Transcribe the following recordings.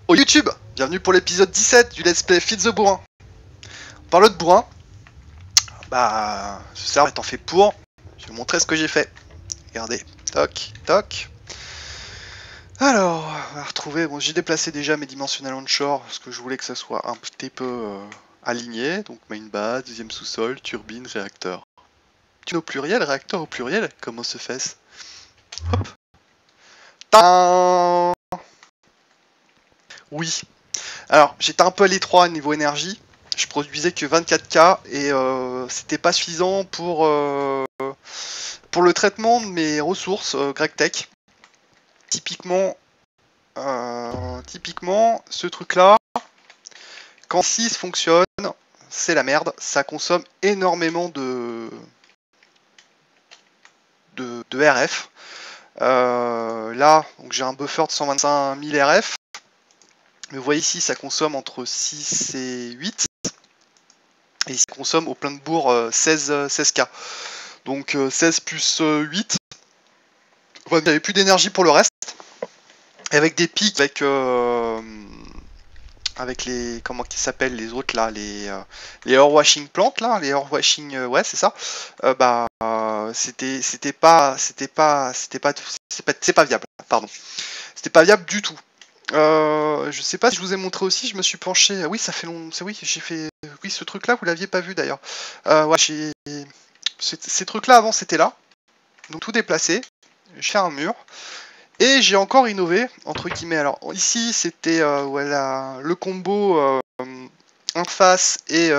Au YouTube, bienvenue pour l'épisode 17 du Let's Play Feed the Bourrin. On parle de bourrin. Bah, ce serveur étant fait pour, je vais vous montrer ce que j'ai fait. Regardez, toc, toc. Alors, on va retrouver, bon j'ai déplacé déjà mes dimensional onshore, parce que je voulais que ça soit un petit peu aligné. Donc main base, deuxième sous-sol, turbine, réacteur. Au pluriel, réacteur au pluriel, comment se fait-ce? Hop. Tadam. Oui. Alors, j'étais un peu à l'étroit niveau énergie. Je produisais que 24K et c'était pas suffisant pour le traitement de mes ressources GregTech. Typiquement, ce truc-là, quand 6 fonctionne, c'est la merde. Ça consomme énormément de RF. Là, j'ai un buffer de 125 000 RF. Mais vous voyez ici, ça consomme entre 6 et 8. Et ça consomme au plein de bourg 16K. Donc 16 plus 8. Vous n'avez plus d'énergie pour le reste. Et avec des pics, avec les, comment ils s'appellent les autres là, les air washing plantes là, les air washing, ouais c'est ça. C'est pas viable, pardon. C'était pas viable du tout. Je sais pas si je vous ai montré aussi, je me suis penché. Oui, ça fait long. Oui, j'ai fait. Oui, ce truc là, vous l'aviez pas vu d'ailleurs. Ouais, ces trucs là avant c'était là. Donc tout déplacé. J'ai fait un mur. Et j'ai encore innové, entre guillemets. Alors ici c'était voilà, le combo interface et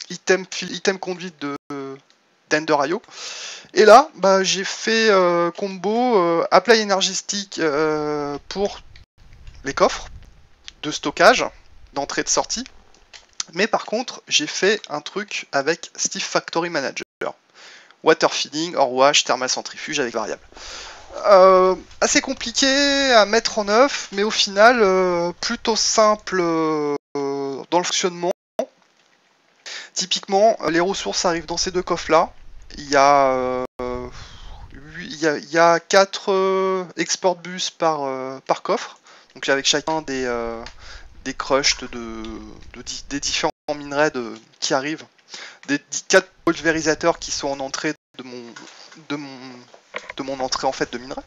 item conduite d'Ender.io. Et là, bah, j'ai fait combo apply energy stick pour les coffres de stockage, d'entrée et de sortie. Mais par contre, j'ai fait un truc avec Steve Factory Manager. Water feeding, or wash, thermal centrifuge avec variable. Assez compliqué à mettre en œuvre, mais au final, plutôt simple dans le fonctionnement. Typiquement, les ressources arrivent dans ces deux coffres-là. Il y a 4 export bus par coffre. Donc avec chacun des crushed des différents minerais qui arrivent. Des 4 pulvérisateurs qui sont en entrée de mon entrée en fait de minerais.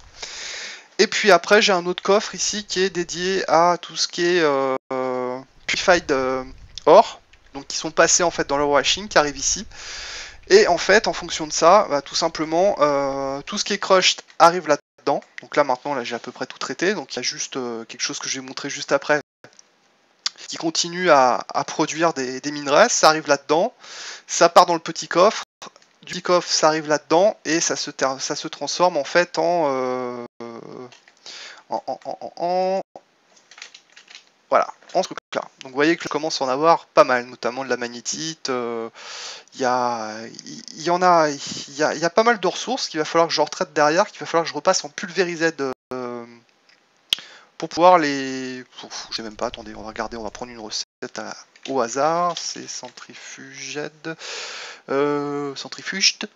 Et puis après j'ai un autre coffre ici qui est dédié à tout ce qui est purified ore, donc qui sont passés en fait dans le washing, qui arrive ici. Et en fait en fonction de ça, bah, tout simplement tout ce qui est crushed arrive là-dedans. Donc là maintenant là j'ai à peu près tout traité, donc il y a juste quelque chose que je vais montrer juste après qui continue à produire des minerais, ça arrive là-dedans, ça part dans le petit coffre, du petit coffre ça arrive là-dedans et ça se transforme en fait en voilà, en ce truc là. Donc vous voyez que je commence à en avoir pas mal, notamment de la magnétite, il y a pas mal de ressources qu'il va falloir que je retraite derrière, qu'il va falloir que je repasse en pulvérisette pour pouvoir les... je sais même pas, attendez, on va regarder, on va prendre une recette au hasard, c'est centrifuged. Centrifuged.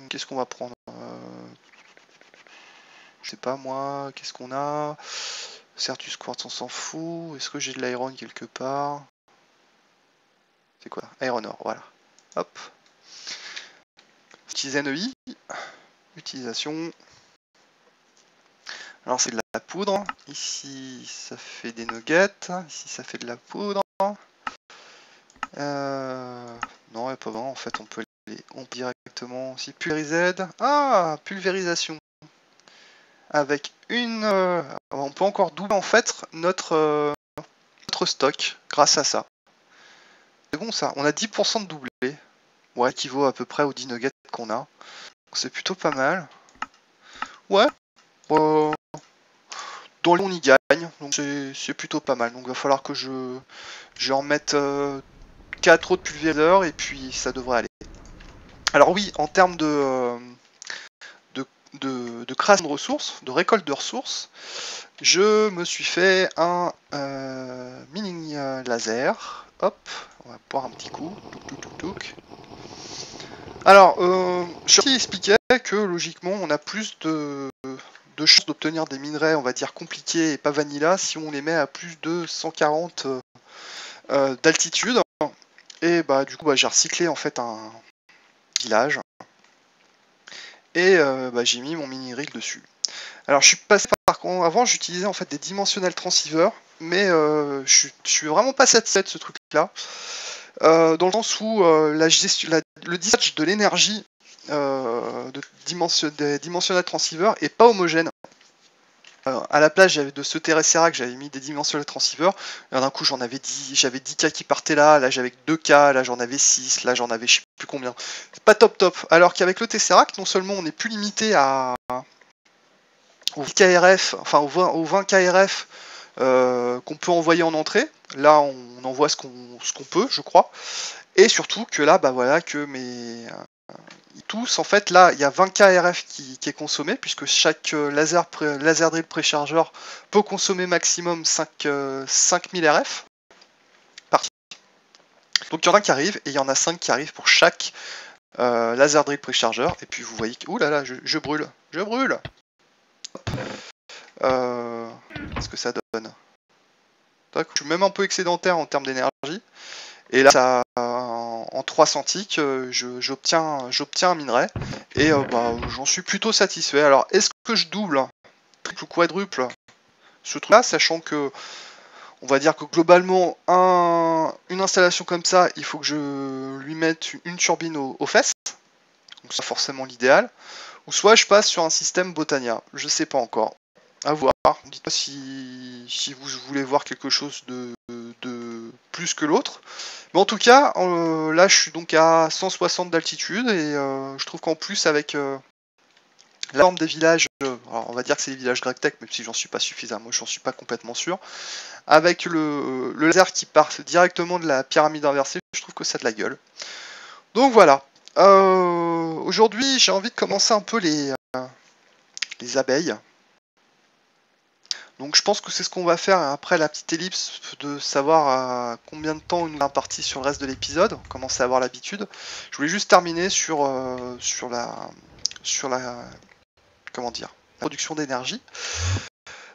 Qu'est-ce qu'on va prendre je sais pas moi, qu'est-ce qu'on a? Certus Quartz, on s'en fout. Est-ce que j'ai de l'iron quelque part? C'est quoi? Iron ore, voilà. Hop. Utiliser NEI. Utilisation. Alors c'est de la poudre. Ici ça fait des nuggets. Ici ça fait de la poudre. Non, il n'y a pas vraiment. En fait, on peut directement aussi pulvériser. Ah, pulvérisation. Avec une... on peut encore doubler en fait notre stock grâce à ça. C'est bon ça, on a 10% de doublé. Ouais, équivaut à peu près aux 10 nuggets qu'on a. C'est plutôt pas mal. Ouais. Dans les on y gagne, donc c'est plutôt pas mal. Donc il va falloir que je en mette 4 autres pulvériseurs et puis ça devrait aller. Alors oui, en termes de création de ressources, de récolte de ressources, je me suis fait un mini laser. Hop, on va boire un petit coup. Alors, je expliquais que logiquement on a plus de de chances d'obtenir des minerais, on va dire, compliqués et pas vanilla si on les met à plus de 140 d'altitude. Et bah du coup bah, j'ai recyclé en fait un village et bah, j'ai mis mon mini rig dessus. Alors je suis passé par contre, avant j'utilisais en fait des dimensional transceivers, mais je suis vraiment pas satisfait de ce truc là, dans le sens où le dispatch de l'énergie des dimensional transceivers est pas homogène. À la place j'avais de ce Tesseract, j'avais mis des dimensional transceivers, et d'un coup j'avais 10K qui partaient là j'avais 2K, là j'en avais 6, là j'en avais je sais plus combien. C'est pas top. Alors qu'avec le Tesseract, non seulement on n'est plus limité au 10 KRF, enfin aux 20 KRF qu'on peut envoyer en entrée, là on envoie ce qu'on peut, je crois, et surtout que là bah voilà que tous, en fait, là, il y a 20 KRF qui est consommé, puisque chaque laser drill préchargeur peut consommer maximum 5000 RF. Donc il y en a qui arrivent, et il y en a 5 qui arrivent pour chaque laser drill préchargeur. Et puis vous voyez que, ouh là là, je brûle. Qu'est-ce que ça donne? Je suis même un peu excédentaire en termes d'énergie. Et là, ça, en 3 centiques, j'obtiens un minerai. Et bah, j'en suis plutôt satisfait. Alors, est-ce que je double, triple ou quadruple ce truc-là, sachant que, on va dire que globalement, une installation comme ça, il faut que je lui mette une turbine aux fesses. Donc c'est forcément l'idéal. Ou soit je passe sur un système Botania. Je sais pas encore. À voir. Dites-moi si vous voulez voir quelque chose de plus que l'autre. Mais en tout cas, là je suis donc à 160 d'altitude et je trouve qu'en plus avec la forme des villages, alors on va dire que c'est des villages GregTech, même si j'en suis pas suffisamment, j'en suis pas complètement sûr, avec le laser qui part directement de la pyramide inversée, je trouve que ça a de la gueule. Donc voilà. Aujourd'hui, j'ai envie de commencer un peu les abeilles. Donc je pense que c'est ce qu'on va faire après la petite ellipse de savoir à combien de temps nous est imparti sur le reste de l'épisode. On commence à avoir l'habitude. Je voulais juste terminer sur la comment dire, la production d'énergie.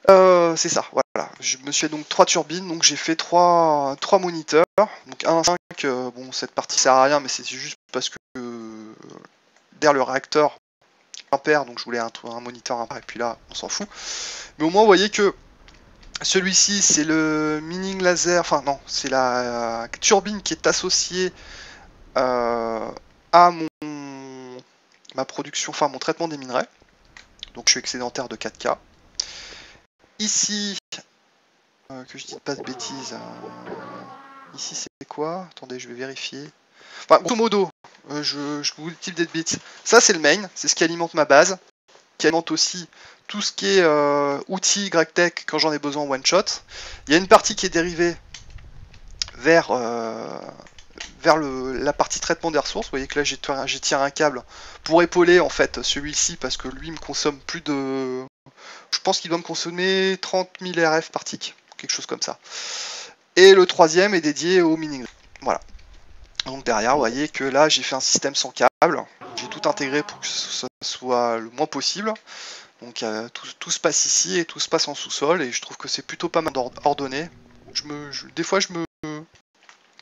C'est ça, voilà. Je me suis donc 3 turbines, donc j'ai fait 3 moniteurs. Donc 1 5, bon cette partie sert à rien, mais c'est juste parce que derrière le réacteur impair, donc je voulais un moniteur impair, et puis là on s'en fout. Mais au moins vous voyez que celui-ci c'est le mining laser, enfin non, c'est la turbine qui est associée à ma production, enfin mon traitement des minerais. Donc je suis excédentaire de 4K. Ici, que je dise pas de bêtises, ici c'est quoi? Attendez, je vais vérifier. Enfin, grosso modo, je vous dis des bêtises. Ça c'est le main, c'est ce qui alimente ma base, qui alimente aussi tout ce qui est outils GregTech quand j'en ai besoin en one shot. Il y a une partie qui est dérivée vers la partie traitement des ressources. Vous voyez que là j'ai tiré un câble pour épauler en fait celui-ci parce que lui me consomme plus de... Je pense qu'il doit me consommer 30 000 RF par tick, quelque chose comme ça. Et le troisième est dédié au mining. Voilà. Donc derrière, vous voyez que là j'ai fait un système sans câble. J'ai tout intégré pour que ce soit le moins possible. Donc tout se passe ici et tout se passe en sous-sol et je trouve que c'est plutôt pas mal ordonné. Des fois je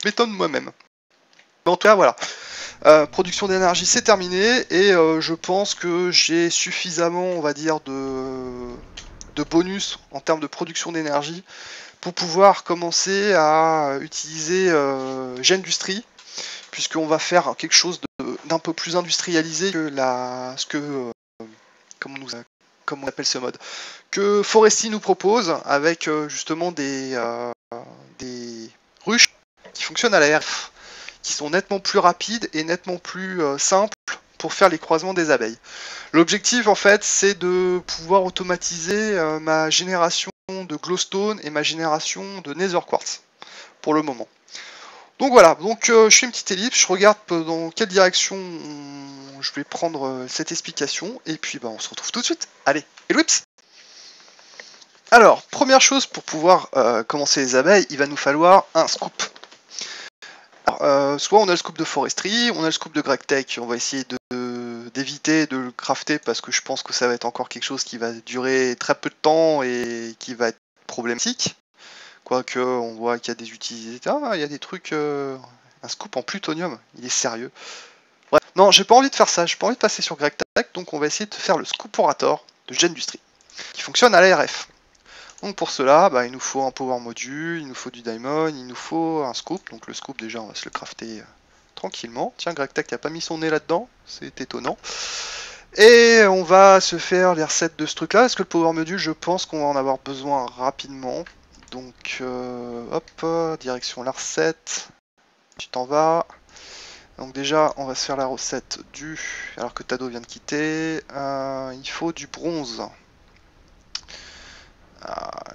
m'étonne moi-même. Mais en tout cas voilà. Production d'énergie c'est terminé et je pense que j'ai suffisamment, on va dire, de bonus en termes de production d'énergie pour pouvoir commencer à utiliser Gendustry, puisqu'on va faire quelque chose d'un peu plus industrialisé que comment on appelle ce mode, que Foresti nous propose, avec justement des ruches qui fonctionnent à l'air, qui sont nettement plus rapides et nettement plus simples pour faire les croisements des abeilles. L'objectif en fait c'est de pouvoir automatiser ma génération de glowstone et ma génération de nether quartz pour le moment. Donc voilà, donc je fais une petite ellipse, je regarde dans quelle direction je vais prendre cette explication, et puis on se retrouve tout de suite. Allez, ellipse. Alors, première chose, pour pouvoir commencer les abeilles, il va nous falloir un scoop. Alors, soit on a le scoop de foresterie, on a le scoop de GregTech, on va essayer d'éviter d'éviter de le crafter parce que je pense que ça va être encore quelque chose qui va durer très peu de temps et qui va être problématique. Quoique, on voit qu'il y a des utilisateurs, il y a des trucs... un scoop en plutonium, il est sérieux. Bref, non, j'ai pas envie de faire ça, j'ai pas envie de passer sur GregTech, donc on va essayer de faire le Scooporator de Gendustry, qui fonctionne à l'ARF. Donc pour cela, il nous faut un power module, il nous faut du diamond, il nous faut un scoop. Donc le scoop, déjà, on va se le crafter tranquillement. Tiens, GregTech n'a pas mis son nez là-dedans, c'est étonnant. Et on va se faire les recettes de ce truc-là, parce que le power module, je pense qu'on va en avoir besoin rapidement. Donc, hop, direction la recette. Tu t'en vas. Donc déjà, on va se faire la recette du... Alors que Tado vient de quitter. Il faut du bronze.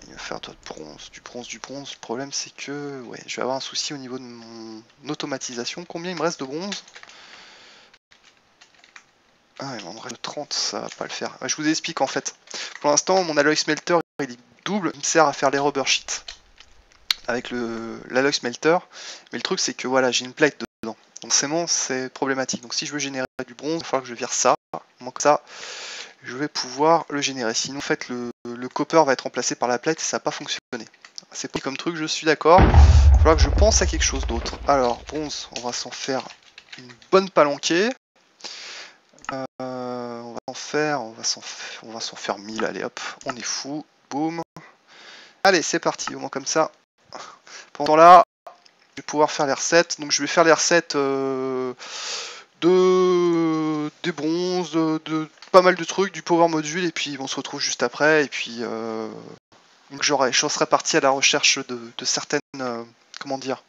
Il va faire du bronze. Le problème, c'est que ouais, je vais avoir un souci au niveau de mon automatisation. Combien il me reste de bronze? Il m'en reste 30, ça va pas le faire. Je vous explique en fait. Pour l'instant, mon alloy smelter, il est double. Il me sert à faire les rubber sheets avec l'alloy smelter. Mais le truc, c'est que voilà, j'ai une plate dedans. Donc c'est problématique. Donc si je veux générer du bronze, il va falloir que je vire ça. Moins que ça, je vais pouvoir le générer. Sinon, en fait, le copper va être remplacé par la plate et ça va pas fonctionner. C'est pas comme truc, je suis d'accord. Il va falloir que je pense à quelque chose d'autre. Alors, bronze, on va s'en faire une bonne palanquée. On va s'en faire 1000, allez hop, on est fou, boum. Allez, c'est parti, au moins comme ça. Pendant là, je vais pouvoir faire les recettes. Donc je vais faire les recettes des bronzes, de pas mal de trucs, du power module, et puis on se retrouve juste après. Et puis je serai parti à la recherche de certaines, comment dire,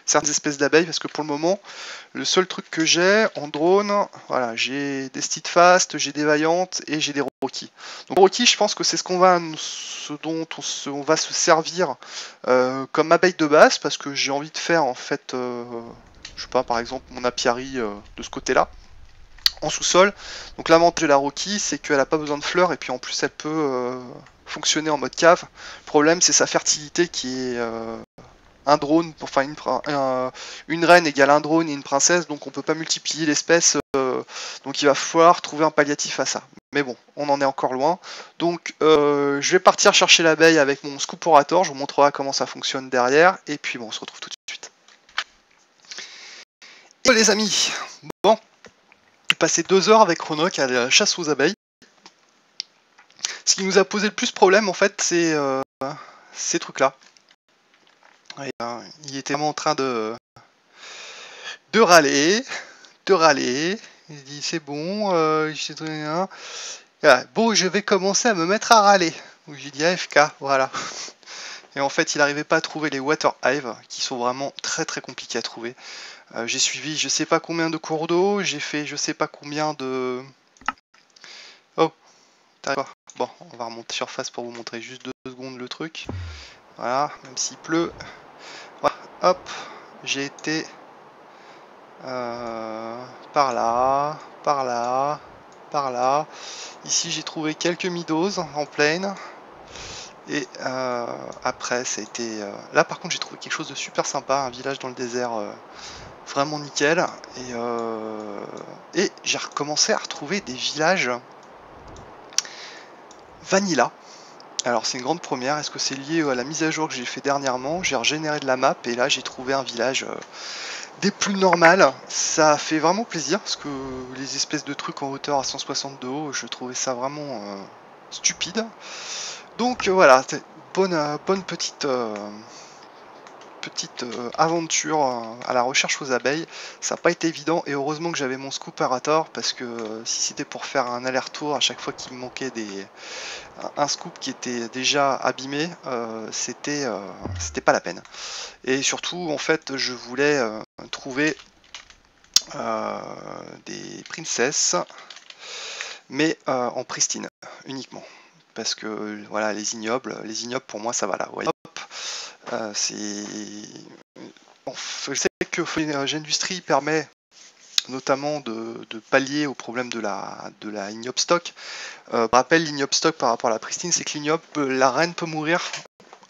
certaines espèces d'abeilles, parce que pour le moment, le seul truc que j'ai en drone, voilà, j'ai des Steadfast, j'ai des Vaillantes et j'ai des Rocky. Donc Rocky, je pense que c'est ce dont on va se servir comme abeille de base, parce que j'ai envie de faire en fait, je sais pas, par exemple mon apiary de ce côté-là, en sous-sol. Donc l'avantage de la Rocky, c'est qu'elle n'a pas besoin de fleurs, et puis en plus elle peut fonctionner en mode cave. Le problème, c'est sa fertilité qui est... un drone, enfin une reine égale un drone et une princesse, donc on peut pas multiplier l'espèce, donc il va falloir trouver un palliatif à ça. Mais bon, on en est encore loin. Donc je vais partir chercher l'abeille avec mon Scooporator, je vous montrerai comment ça fonctionne derrière, et puis bon, on se retrouve tout de suite. Et les amis, bon, j'ai passé 2 heures avec Chronoc à la chasse aux abeilles. Ce qui nous a posé le plus problème en fait, c'est ces trucs-là. Il était vraiment en train de râler. Il dit c'est bon, voilà. Bon, je vais commencer à me mettre à râler. Donc j'ai dit AFK, voilà. Et en fait, il n'arrivait pas à trouver les water hives, qui sont vraiment très très compliqués à trouver. J'ai suivi je sais pas combien de cours d'eau, j'ai fait je sais pas combien de... Oh, t'arrives pas. Bon, on va remonter surface pour vous montrer juste 2 secondes le truc. Voilà, même s'il pleut. Voilà, hop, j'ai été par là, par là, par là. Ici j'ai trouvé quelques midoses en plaine. Et après ça a été... Là par contre j'ai trouvé quelque chose de super sympa, un village dans le désert vraiment nickel. Et j'ai recommencé à retrouver des villages vanilla. Alors c'est une grande première, est-ce que c'est lié à la mise à jour que j'ai fait dernièrement? J'ai régénéré de la map et là j'ai trouvé un village des plus normales. Ça fait vraiment plaisir parce que les espèces de trucs en hauteur à 160 de haut, je trouvais ça vraiment stupide. Donc voilà, bonne petite aventure à la recherche aux abeilles. Ça n'a pas été évident et heureusement que j'avais mon Scooporator parce que si c'était pour faire un aller-retour à chaque fois qu'il me manquait un scoop qui était déjà abîmé, c'était pas la peine. Et surtout en fait je voulais trouver des princesses mais en pristine uniquement parce que voilà les ignobles pour moi ça va là. Ouais. Je sais que Gendustry permet notamment de pallier au problème de la ignoble stock. Rappel, l'ignoble stock par rapport à la pristine, c'est que l'ignoble, la reine peut mourir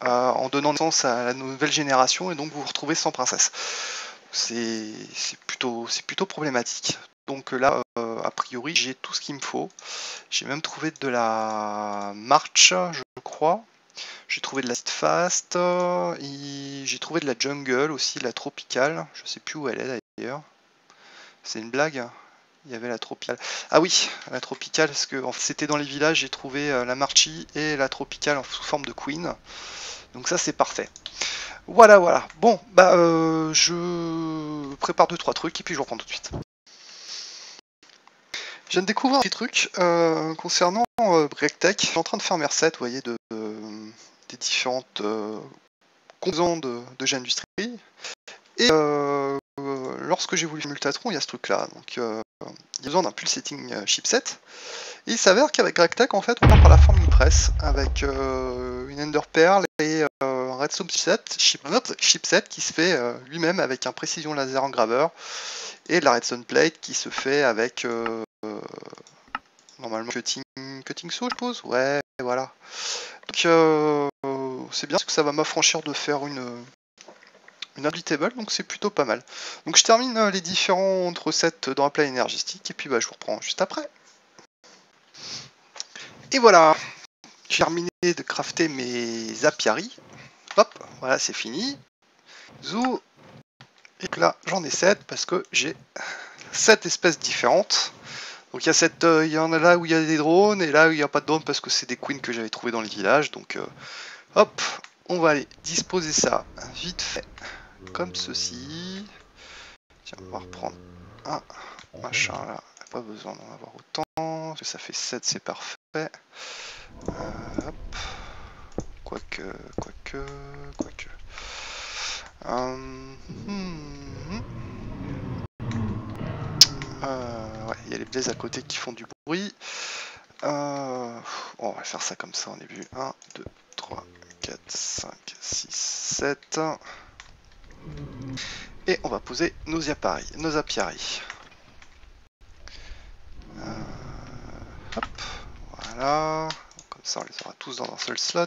en donnant naissance à la nouvelle génération et donc vous vous retrouvez sans princesse. C'est plutôt problématique. Donc là, a priori j'ai tout ce qu'il me faut. J'ai même trouvé de la march, je crois. J'ai trouvé de la fast, j'ai trouvé de la jungle aussi, de la tropicale. Je sais plus où elle est d'ailleurs. C'est une blague. Il y avait la tropicale. Ah oui, la tropicale, parce que en fait, c'était dans les villages, j'ai trouvé la marchi et la tropicale sous forme de queen. Donc ça c'est parfait. Voilà, voilà. Bon, bah je prépare 2-3 trucs et puis je reprends tout de suite. Je viens de découvrir un petit truc concernant BreakTech. Je suis en train de faire mes recettes, vous voyez, des différentes composants de G Industries. Et lorsque j'ai voulu faire Multatron, il y a ce truc-là. Donc il y a besoin d'un pulsating chipset. Et il s'avère qu'avec BreakTech, en fait, on part par la forme d'une presse avec une Ender Pearl et un Redstone chipset qui se fait lui-même avec un précision laser engraveur et de la Redstone plate qui se fait avec normalement cutting saw, je suppose. Ouais, voilà. Donc c'est bien parce que ça va m'affranchir de faire une Habitable, donc c'est plutôt pas mal. Donc je termine les différentes recettes dans la plaie énergétique et puis bah, je vous reprends juste après. Et voilà, j'ai terminé de crafter mes apiaries. Hop, voilà, c'est fini. Zou. Et là, j'en ai 7 parce que j'ai 7 espèces différentes. Donc il y en a là où il y a des drones et là où il n'y a pas de drones parce que c'est des queens que j'avais trouvées dans les villages. Donc hop, on va aller disposer ça vite fait comme ceci. Tiens, on va reprendre un machin là. Pas besoin d'en avoir autant. Parce que ça fait 7, c'est parfait. Hop. Quoique. Ouais, il y a les blazes à côté qui font du bruit. On va faire ça comme ça au début. 1, 2, 3, 4, 5, 6, 7. Et on va poser nos apiaries. Hop, voilà. Comme ça, on les aura tous dans un seul slot.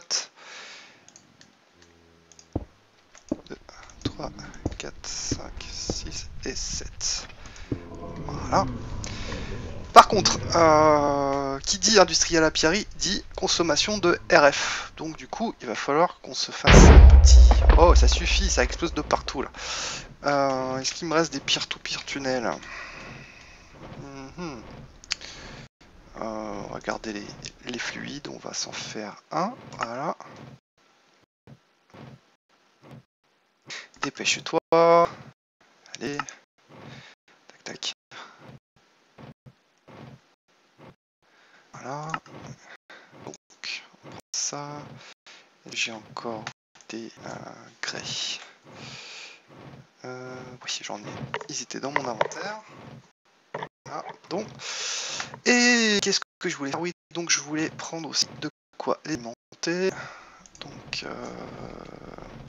2, 3, 4, 5, 6 et 7. Voilà. Par contre, qui dit industriel apiary dit consommation de RF. Donc du coup, il va falloir qu'on se fasse un petit... Oh, ça suffit, ça explose de partout là. Est-ce qu'il me reste des peer-to-peer tunnels? On va garder les fluides, on va s'en faire un. Voilà. Dépêche-toi. Allez. Tac, tac. Voilà. Donc, on prend ça. J'ai encore des grès. Oui, j'en ai. Ils étaient dans mon inventaire. Ah, donc. Et qu'est-ce que je voulais faire? Oui, donc je voulais prendre aussi de quoi alimenter. Donc,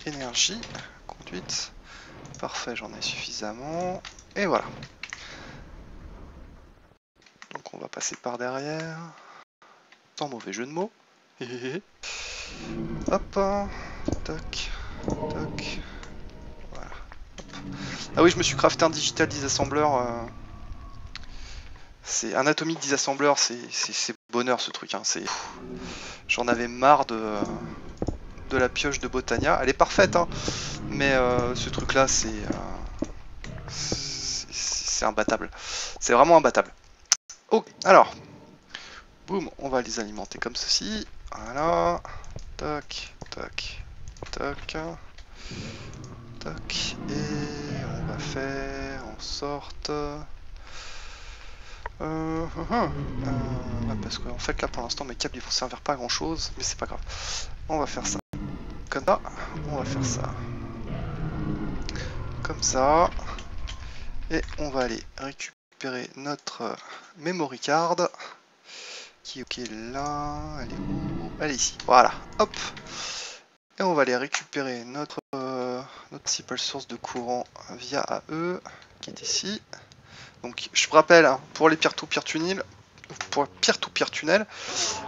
énergie, conduite. Parfait, j'en ai suffisamment. Et voilà. Donc on va passer par derrière. Sans mauvais jeu de mots. Hop. Toc. Toc. Voilà. Hop. Ah oui, je me suis crafté un digital disassembler. C'est un atomic disassembler, c'est bonheur ce truc. Hein. J'en avais marre de la pioche de Botania. Elle est parfaite, hein. Mais ce truc là, c'est imbattable. C'est vraiment imbattable. Ok, alors, boum, on va les alimenter comme ceci. Voilà. Toc, toc, toc. Toc. Et on va faire en sorte... parce qu'en fait là pour l'instant mes câbles ils vont servir pas à grand chose, mais c'est pas grave. On va faire ça comme ça, on va faire ça comme ça, et on va aller récupérer notre memory card qui est là, elle est où? Elle est ici, voilà, hop, et on va aller récupérer notre principal source de courant via AE qui est ici. Donc je vous rappelle, hein, pour les peer-to-peer tunnels,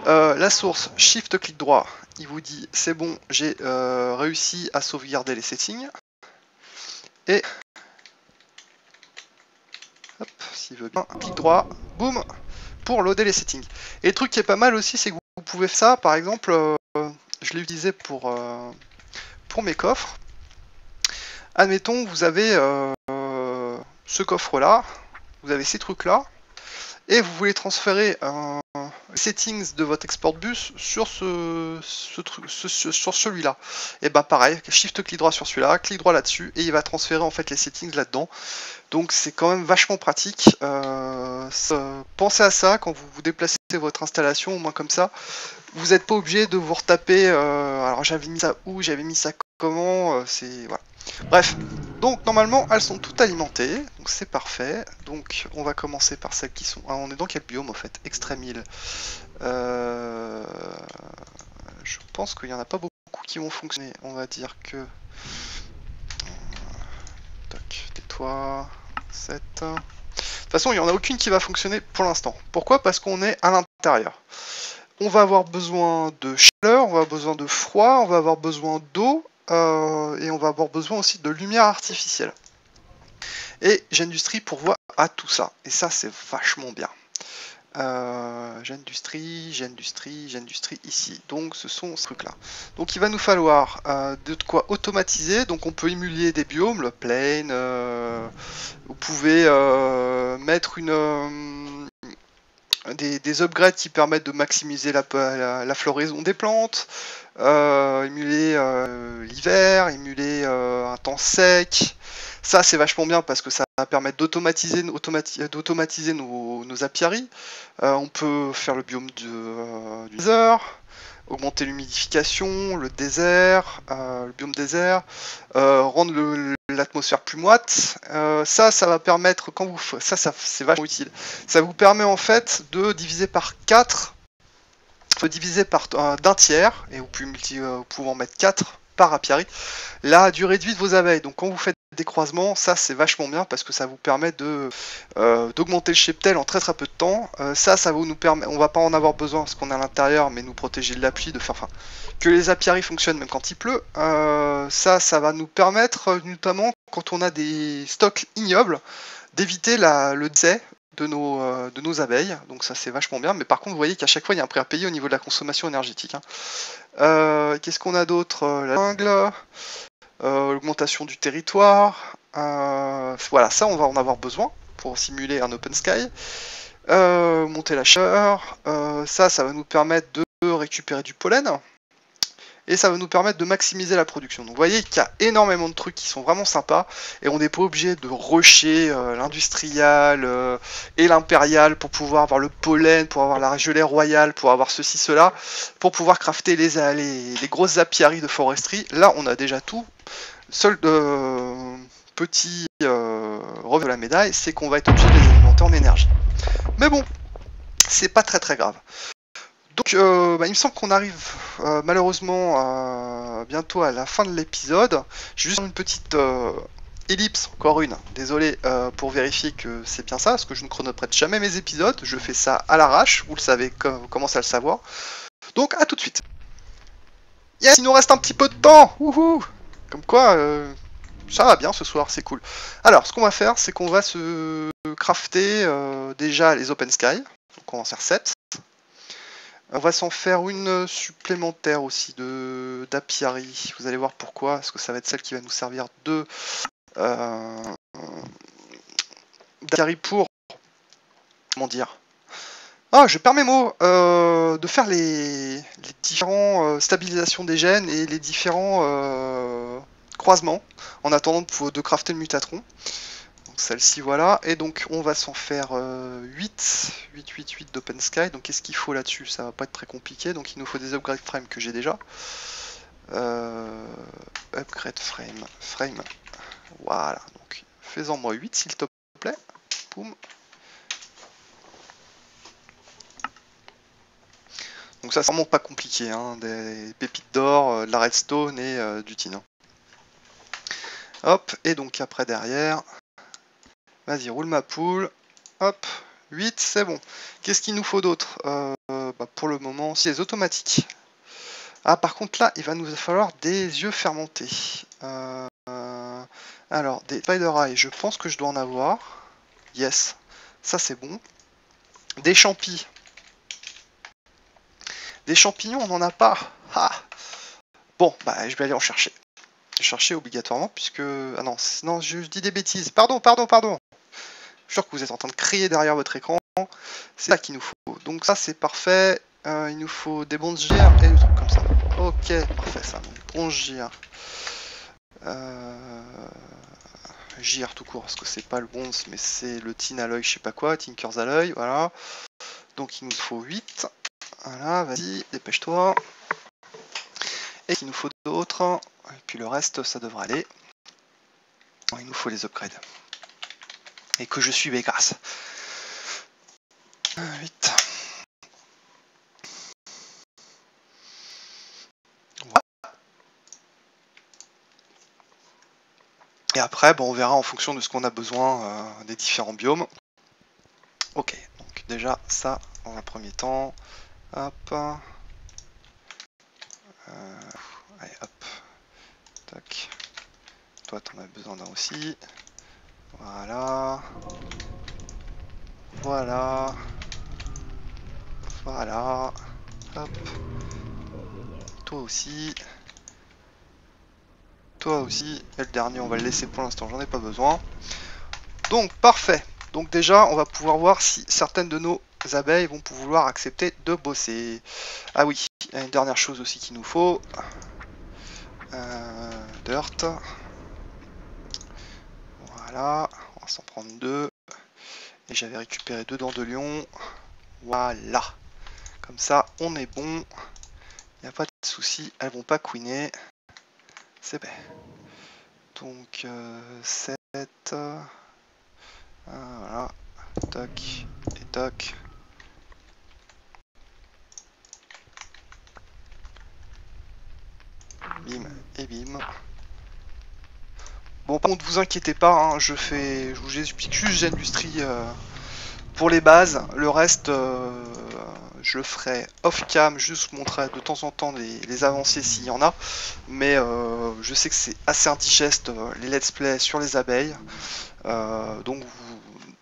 la source Shift clic droit, il vous dit c'est bon, j'ai réussi à sauvegarder les settings. Et Hop, s'il veut bien. Clic droit, boum, pour loader les settings. Et le truc qui est pas mal aussi, c'est que vous pouvez faire ça, par exemple, je l'ai utilisé pour mes coffres. Admettons, vous avez ce coffre-là, vous avez ces trucs-là, et vous voulez transférer les settings de votre export bus sur sur celui-là. Et ben pareil, shift clic droit sur celui-là, clic droit là-dessus, et il va transférer en fait les settings là-dedans. Donc c'est quand même vachement pratique. Pensez à ça quand vous déplacez votre installation, au moins comme ça. Vous n'êtes pas obligé de vous retaper. Alors j'avais mis ça où, j'avais mis ça comment. C'est voilà. Bref. Donc normalement elles sont toutes alimentées. Donc c'est parfait. Donc on va commencer par celles qui sont. Ah, on est dans quel biome en fait? Extrême île. Je pense qu'il n'y en a pas beaucoup qui vont fonctionner. On va dire que. Tac, tais-toi. 7. De toute façon, il n'y en a aucune qui va fonctionner pour l'instant. Pourquoi? Parce qu'on est à l'intérieur. On va avoir besoin de chaleur, on va avoir besoin de froid, on va avoir besoin d'eau, et on va avoir besoin aussi de lumière artificielle. Et Genindustrie pourvoit à tout ça. Et ça, c'est vachement bien. Genindustrie ici. Donc ce sont ces trucs là. Donc il va nous falloir de quoi automatiser. Donc on peut émuler des biomes, le plain. Vous pouvez mettre des upgrades qui permettent de maximiser la floraison des plantes, émuler l'hiver, émuler un temps sec. Ça c'est vachement bien parce que ça va permettre d'automatiser nos apiaries. On peut faire le biome du désert, augmenter l'humidification, le désert, le biome désert, rendre l'atmosphère plus moite. Ça va permettre, quand vous ça c'est vachement utile. Ça vous permet en fait de diviser par 4, diviser par d'un tiers, et vous pouvez en mettre 4 par apiary, la durée de vie de vos abeilles. Donc quand vous faites des croisements, ça c'est vachement bien parce que ça vous permet d'augmenter le cheptel en très très peu de temps. Ça va nous permettre, on va pas en avoir besoin parce qu'on est à l'intérieur, mais nous protéger de la pluie, de faire, enfin, que les apiaries fonctionnent même quand il pleut. Ça va nous permettre, notamment quand on a des stocks ignobles, d'éviter le décès de nos abeilles. Donc ça c'est vachement bien. Mais par contre, vous voyez qu'à chaque fois il y a un prix à payer au niveau de la consommation énergétique. Qu'est-ce qu'on a d'autre? La jungle. L'augmentation du territoire, voilà, ça on va en avoir besoin pour simuler un open sky. Monter la chaleur, ça va nous permettre de récupérer du pollen, et ça va nous permettre de maximiser la production. Donc vous voyez qu'il y a énormément de trucs qui sont vraiment sympas, et on n'est pas obligé de rusher l'industrial et l'impérial pour pouvoir avoir le pollen, pour avoir la gelée royale, pour avoir ceci, cela, pour pouvoir crafter les grosses apiaries de foresterie. Là on a déjà tout. Seul petit revers de la médaille, c'est qu'on va être obligé de les alimenter en énergie. Mais bon, c'est pas très très grave. Donc il me semble qu'on arrive malheureusement bientôt à la fin de l'épisode. J'ai juste une petite ellipse, encore une, désolé, pour vérifier que c'est bien ça, parce que je ne chronoprête jamais mes épisodes, je fais ça à l'arrache, vous le savez, vous commencez à le savoir. Donc à tout de suite. Yes, il nous reste un petit peu de temps. Wouhou. Comme quoi, ça va bien ce soir, c'est cool. Alors, ce qu'on va faire, c'est qu'on va se crafter déjà les Open Sky. Donc on va en faire 7. On va s'en faire une supplémentaire aussi d'apiary. Vous allez voir pourquoi, parce que ça va être celle qui va nous servir d'apiary pour... Comment dire? Ah, je perds mes mots. De faire les différents stabilisations des gènes et les différents croisements en attendant de crafter le mutatron. Donc celle-ci, voilà. Et donc on va s'en faire 8 d'Open Sky. Donc qu'est-ce qu'il faut là-dessus? Ça va pas être très compliqué. Donc il nous faut des upgrade frames que j'ai déjà. Upgrade frame. Voilà. Donc fais-en moi 8 s'il te plaît. Boum. Donc ça c'est vraiment pas compliqué, hein, des pépites d'or, de la redstone et du tin. Hop, et donc après derrière, vas-y roule ma poule, hop, 8 c'est bon. Qu'est-ce qu'il nous faut d'autre? Pour le moment, c'est les automatiques. Ah par contre là, il va nous falloir des yeux fermentés. Alors, des spider eye, je pense que je dois en avoir. Yes, ça c'est bon. Des champis. Des champignons, on n'en a pas. Ah. Bon, bah je vais aller en chercher. Chercher obligatoirement, puisque... Ah non, non, je dis des bêtises. Pardon. Je suis sûr que vous êtes en train de crier derrière votre écran. C'est ça qu'il nous faut. Donc ça, c'est parfait. Il nous faut des bronzes et des trucs comme ça. Ok, parfait ça. Bronze gire. Gire tout court, parce que c'est pas le bronze, mais c'est le tin alloy, je sais pas quoi, Tinker's alloy, voilà. Donc il nous faut 8. Voilà, vas-y, dépêche-toi. Et il nous faut d'autres. Et puis le reste, ça devrait aller. Il nous faut les upgrades. Et que je suis Vegas. 8. Voilà. Et après, bon, on verra en fonction de ce qu'on a besoin des différents biomes. Ok, donc déjà ça, dans un premier temps. Hop. Allez, hop. Tac. Toi, t'en as besoin d'un aussi. Voilà. Voilà. Voilà. Hop. Toi aussi. Toi aussi. Et le dernier, on va le laisser pour l'instant, j'en ai pas besoin. Donc, parfait. Donc déjà, on va pouvoir voir si certaines de nos abeilles vont pouvoir accepter de bosser. Ah oui, il y a une dernière chose aussi qu'il nous faut. Dirt. Voilà, on va s'en prendre 2. Et j'avais récupéré 2 dents de lion. Voilà. Comme ça, on est bon. Il n'y a pas de souci, elles vont pas couiner. C'est bien. Donc, 7. Voilà. Toc et toc. Bim et bim. Bon, par contre, vous inquiétez pas, hein, je vous explique juste l'industrie pour les bases. Le reste, je ferai off-cam, juste vous montrer de temps en temps les avancées s'il y en a. Mais je sais que c'est assez indigeste les let's play sur les abeilles. Donc,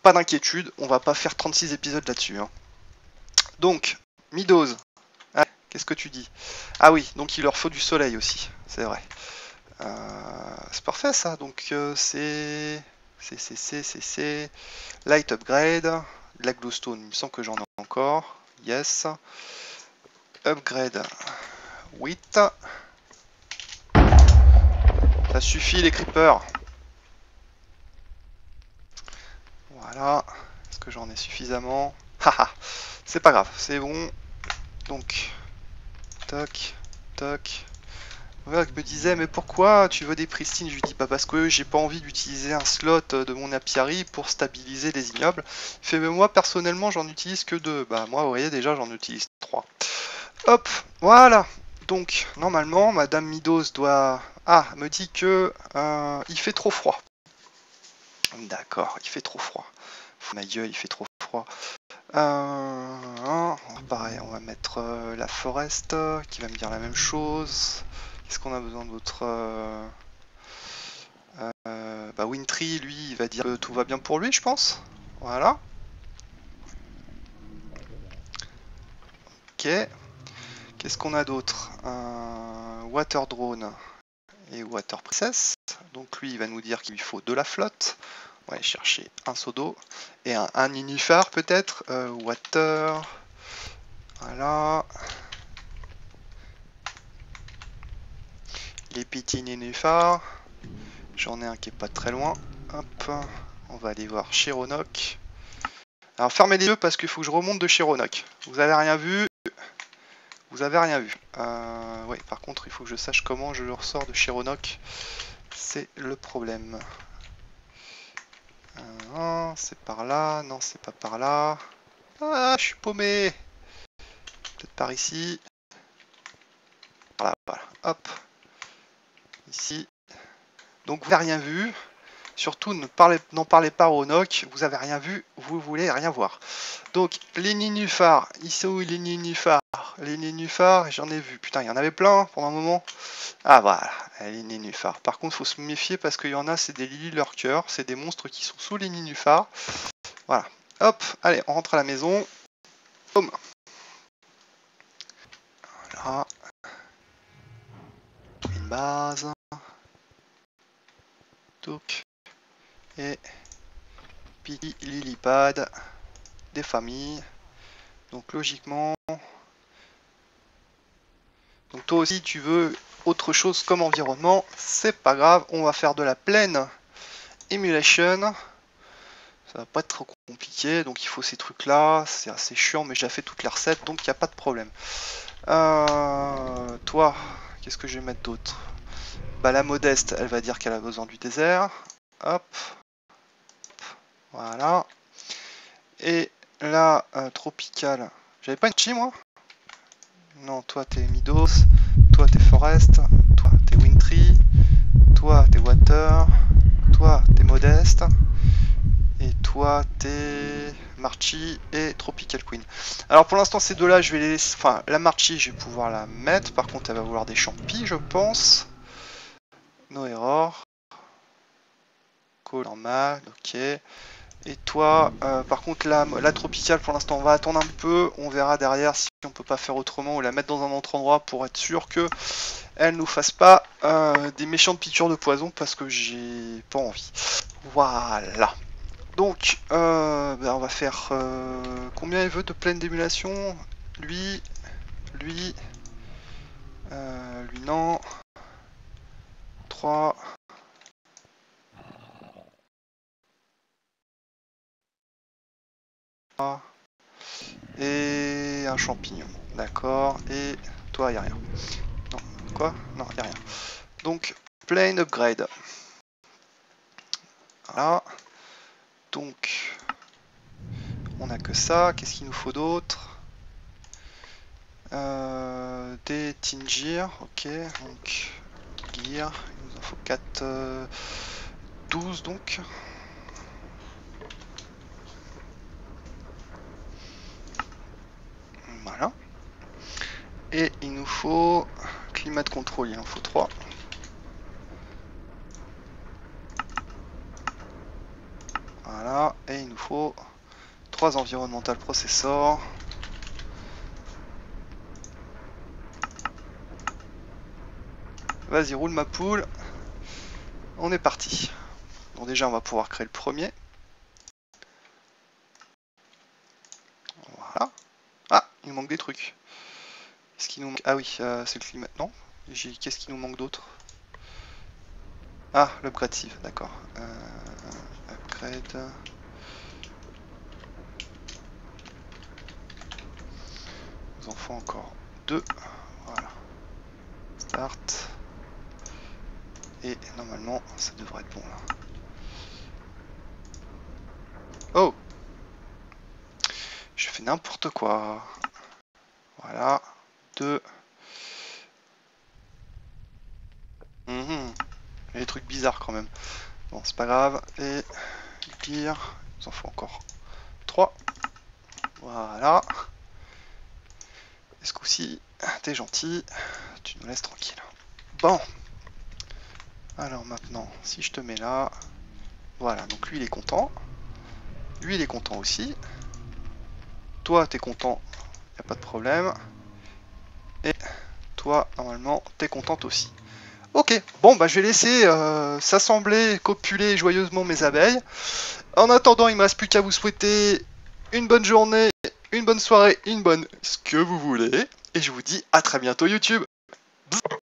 pas d'inquiétude, on va pas faire 36 épisodes là-dessus. Hein. Donc, Midose, ah, qu'est-ce que tu dis? Ah oui, donc il leur faut du soleil aussi, c'est vrai. C'est parfait ça, donc c'est light upgrade, la glowstone, il me semble que j'en ai encore, yes, upgrade 8, ça suffit les creepers, voilà, est-ce que j'en ai suffisamment? Haha, c'est pas grave, c'est bon, donc, toc, toc. Voilà, je me disais, mais pourquoi tu veux des pristines? Je lui dis, bah parce que j'ai pas envie d'utiliser un slot de mon apiary pour stabiliser les ignobles. Il fait, mais moi personnellement, j'en utilise que 2. Bah moi, vous voyez, déjà, j'en utilise 3. Hop, voilà. Donc, normalement, Madame Midos doit... Ah, me dit que il fait trop froid. D'accord, il fait trop froid. Ma gueule, il fait trop froid. Pareil, on va mettre la forest qui va me dire la même chose. Qu'est-ce qu'on a besoin d'autre? Bah Wintry, lui, il va dire que tout va bien pour lui, je pense. Voilà. Ok. Qu'est-ce qu'on a d'autre? Water Drone et Water Princess. Donc lui, il va nous dire qu'il lui faut de la flotte. On va aller chercher un seau d'eau. Et un nénuphar peut-être. Water. Voilà. Les petits nénuphars. J'en ai un qui est pas très loin. Hop. On va aller voir Chironok. Alors fermez les yeux parce qu'il faut que je remonte de Chironok. Vous avez rien vu. Vous avez rien vu. Oui, par contre, il faut que je sache comment je le ressors de Chironok. C'est le problème. C'est par là. Non, c'est pas par là. Ah, je suis paumé. Peut-être par ici. Voilà, voilà. Hop. Ici. Donc vous n'avez rien vu. Surtout, n'en parlez pas au NOC. Vous avez rien vu. Vous voulez rien voir. Donc, les nénuphars. Ils sont où les nénuphars? Les nénuphars, j'en ai vu. Putain, il y en avait plein pendant un moment. Ah voilà, les nénuphars. Par contre, faut se méfier parce qu'il y en a, c'est des lily lurkers. C'est des monstres qui sont sous les nénuphars. Voilà. Hop, allez, on rentre à la maison. Boum. Voilà. Une base. Touc. Et petit lilipad des familles. Donc logiquement... Donc toi aussi tu veux autre chose comme environnement. C'est pas grave, on va faire de la plaine emulation. Ça va pas être trop compliqué, donc il faut ces trucs là, c'est assez chiant mais j'ai fait toutes les recettes donc il n'y a pas de problème. Toi, qu'est-ce que je vais mettre d'autre? Bah la modeste, elle va dire qu'elle a besoin du désert. Hop. Voilà. Et la tropicale, j'avais pas une chi moi? Non, toi t'es Midos, toi t'es Forest, toi t'es Wintry, toi t'es Water, toi t'es Modeste. Et toi, t'es Marchi et Tropical Queen. Alors pour l'instant, ces deux-là, je vais les laisser... Enfin, la Marchi, je vais pouvoir la mettre. Par contre, elle va vouloir des champis, je pense. No error. Call normal, ok. Et toi, par contre, la Tropicale, pour l'instant, on va attendre un peu. On verra derrière si on peut pas faire autrement ou la mettre dans un autre endroit pour être sûr que elle nous fasse pas des méchantes piqûres de poison parce que j'ai pas envie. Voilà. Donc, on va faire... combien il veut de plaine d'émulation? Lui, lui non. 3. Et un champignon. D'accord. Et toi, il n'y a rien. Non. Quoi? Non, il n'y a rien. Donc, plaine upgrade. Voilà. Donc, on n'a que ça. Qu'est-ce qu'il nous faut d'autre? Des Tingir, ok, donc gear, il nous en faut 4, 12 donc. Voilà. Et il nous faut climat de contrôle, il en faut 3. Voilà, et il nous faut 3 environmental processors. Vas-y, roule ma poule. On est parti. Bon, déjà, on va pouvoir créer le premier. Voilà. Ah, il nous manque des trucs. Qu'est-ce qui nous manque? Ah oui, c'est le climat. Non? Qu'est-ce qui nous manque d'autre? Ah, l'upgrade sieve, d'accord. Upgrade. Nous en faut encore 2. Voilà. Start. Et normalement, ça devrait être bon là. Oh! Je fais n'importe quoi. Voilà. 2. Il y a des trucs bizarres quand même. Bon, c'est pas grave. Et pire, il nous en faut encore 3. Voilà. Et ce coup-ci, t'es gentil. Tu nous laisses tranquille. Bon. Alors maintenant, si je te mets là. Voilà, donc lui il est content. Lui il est content aussi. Toi t'es content, y a pas de problème. Et toi normalement t'es contente aussi. Ok, bon bah je vais laisser s'assembler, copuler joyeusement mes abeilles. En attendant, il me reste plus qu'à vous souhaiter une bonne journée, une bonne soirée, une bonne ce que vous voulez. Et je vous dis à très bientôt YouTube.